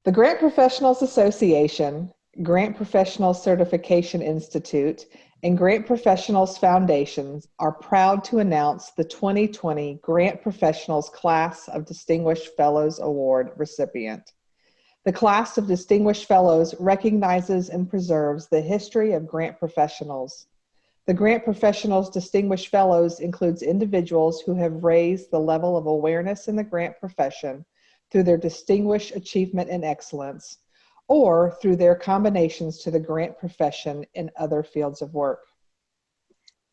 The Grant Professionals Association, Grant Professionals Certification Institute, and Grant Professionals Foundations are proud to announce the 2020 Grant Professionals Class of Distinguished Fellows Award recipient. The Class of Distinguished Fellows recognizes and preserves the history of grant professionals. The Grant Professionals Distinguished Fellows includes individuals who have raised the level of awareness in the grant profession through their distinguished achievement and excellence, or through their combinations to the grant profession in other fields of work.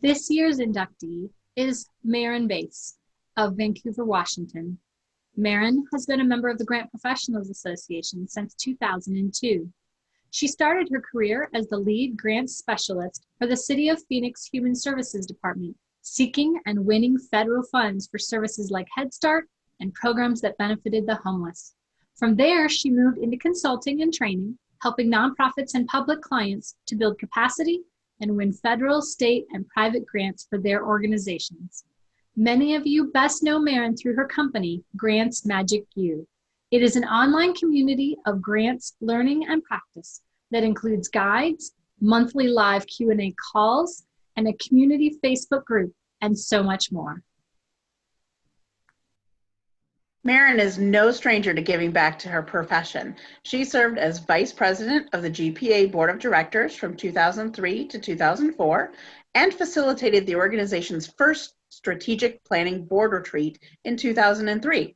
This year's inductee is Maryn Boess of Vancouver, Washington. Maryn has been a member of the Grant Professionals Association since 2002. She started her career as the lead grant specialist for the City of Phoenix Human Services Department, seeking and winning federal funds for services like Head Start and programs that benefited the homeless. From there, she moved into consulting and training, helping nonprofits and public clients to build capacity and win federal, state, and private grants for their organizations. Many of you best know Maryn through her company, Grants Magic U. It is an online community of grants, learning, and practice that includes guides, monthly live Q&A calls, and a community Facebook group, and so much more. Maryn is no stranger to giving back to her profession. She served as Vice President of the GPA Board of Directors from 2003 to 2004 and facilitated the organization's first strategic planning board retreat in 2003.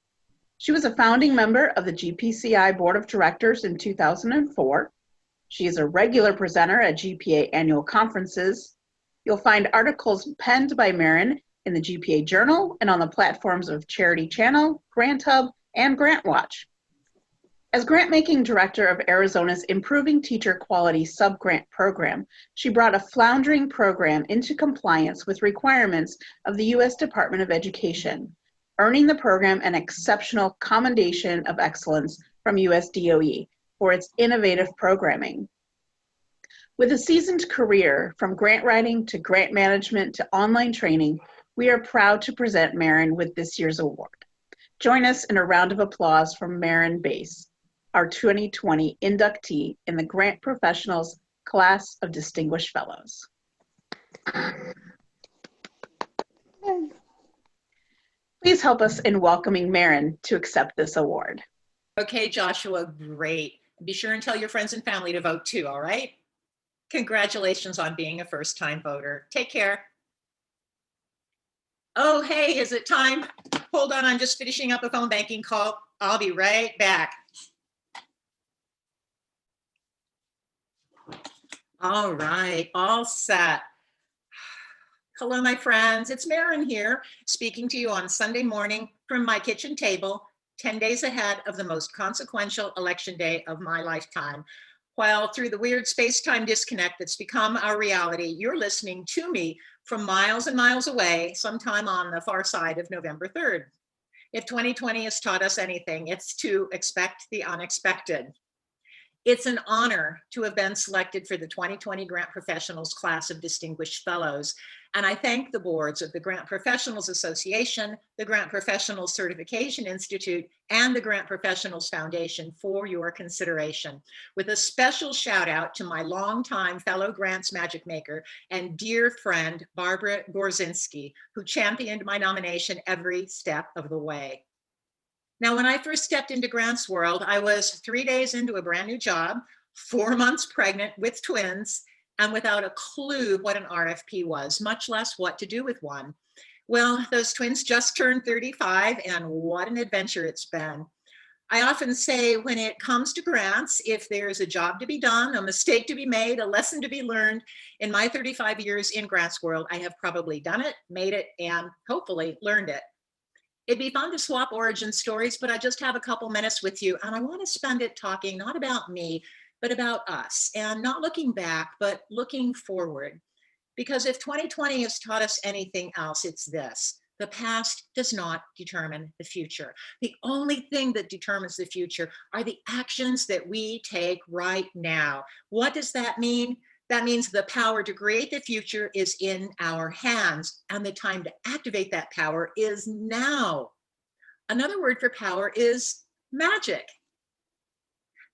She was a founding member of the GPCI Board of Directors in 2004. She is a regular presenter at GPA annual conferences. You'll find articles penned by Maryn in the GPA Journal and on the platforms of Charity Channel, Grant Hub, and GrantWatch. As grant-making director of Arizona's Improving Teacher Quality Subgrant Program, she brought a floundering program into compliance with requirements of the U.S. Department of Education, earning the program an exceptional commendation of excellence from U.S. DOE for its innovative programming. With a seasoned career from grant writing to grant management to online training, we are proud to present Maryn with this year's award. Join us in a round of applause from Maryn Boess, our 2020 inductee in the Grant Professionals Class of Distinguished Fellows. Please help us in welcoming Maryn to accept this award. Okay, Joshua, great. Be sure and tell your friends and family to vote too, all right? Congratulations on being a first-time voter. Take care. Oh, hey, is it time? Hold on, I'm just finishing up a phone banking call. I'll be right back. All right, all set. Hello, my friends. It's Maryn here, speaking to you on Sunday morning from my kitchen table, 10 days ahead of the most consequential election day of my lifetime. While through the weird space-time disconnect that's become our reality, you're listening to me from miles and miles away, sometime on the far side of November 3rd. If 2020 has taught us anything, it's to expect the unexpected. It's an honor to have been selected for the 2020 Grant Professionals Class of Distinguished Fellows, and I thank the boards of the Grant Professionals Association, the Grant Professionals Certification Institute, and the Grant Professionals Foundation for your consideration, with a special shout out to my longtime fellow Grants Magic Maker and dear friend, Barbara Gorzinski, who championed my nomination every step of the way. Now, when I first stepped into Grant's world, I was 3 days into a brand new job, 4 months pregnant with twins, and without a clue what an RFP was, much less what to do with one. Well, those twins just turned 35, and what an adventure it's been. I often say when it comes to grants, if there's a job to be done, a mistake to be made, a lesson to be learned, in my 35 years in Grant's world, I have probably done it, made it, and hopefully learned it. It'd be fun to swap origin stories, but I just have a couple minutes with you, and I want to spend it talking not about me, but about us, and not looking back, but looking forward. Because if 2020 has taught us anything else, it's this: the past does not determine the future. The only thing that determines the future are the actions that we take right now. What does that mean? That means the power to create the future is in our hands, and the time to activate that power is now. Another word for power is magic.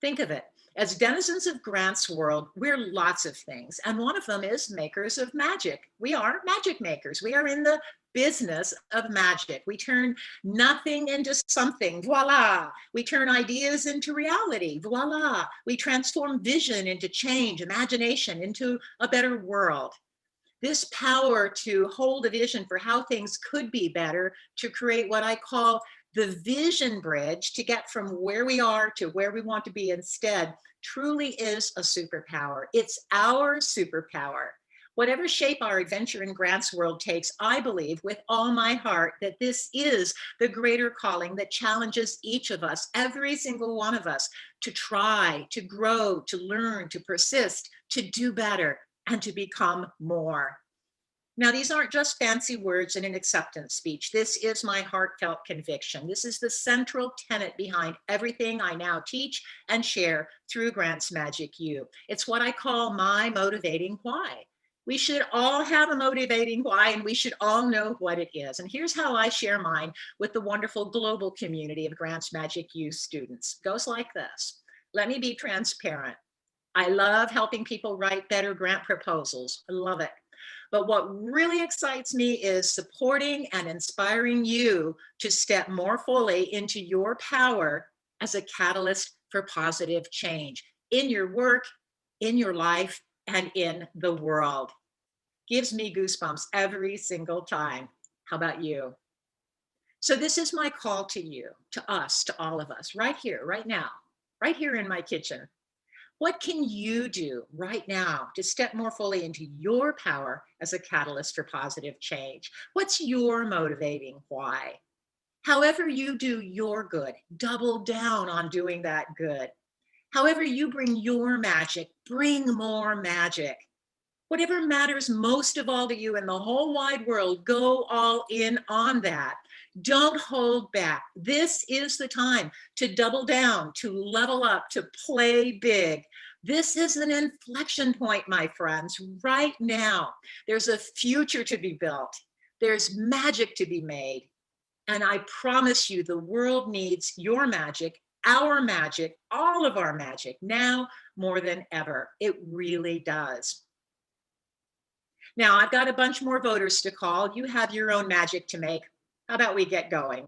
Think of it. As denizens of Grant's world, we're lots of things. And one of them is makers of magic. We are magic makers. We are in the business of magic. We turn nothing into something. Voila. We turn ideas into reality. Voila. We transform vision into change, imagination into a better world. This power to hold a vision for how things could be better, to create what I call the vision bridge to get from where we are to where we want to be instead, truly is a superpower. It's our superpower. Whatever shape our adventure in Grant's world takes, I believe with all my heart that this is the greater calling that challenges each of us, every single one of us, to try, to grow, to learn, to persist, to do better, and to become more. Now, these aren't just fancy words in an acceptance speech. This is my heartfelt conviction. This is the central tenet behind everything I now teach and share through Grant's Magic U. It's what I call my motivating why. We should all have a motivating why, and we should all know what it is. And here's how I share mine with the wonderful global community of Grant's Magic U students. It goes like this. Let me be transparent. I love helping people write better grant proposals. I love it. But what really excites me is supporting and inspiring you to step more fully into your power as a catalyst for positive change in your work, in your life, and in the world. Gives me goosebumps every single time. How about you? So this is my call to you, to us, to all of us, right here, right now, right here in my kitchen. What can you do right now to step more fully into your power as a catalyst for positive change? What's your motivating why? However you do your good, double down on doing that good. However you bring your magic, bring more magic. Whatever matters most of all to you in the whole wide world, go all in on that. Don't hold back. This is the time to double down, to level up, to play big. This is an inflection point, my friends, right now. There's a future to be built. There's magic to be made. And I promise you, the world needs your magic, our magic, all of our magic now more than ever. It really does. Now, I've got a bunch more voters to call. You have your own magic to make. How about we get going?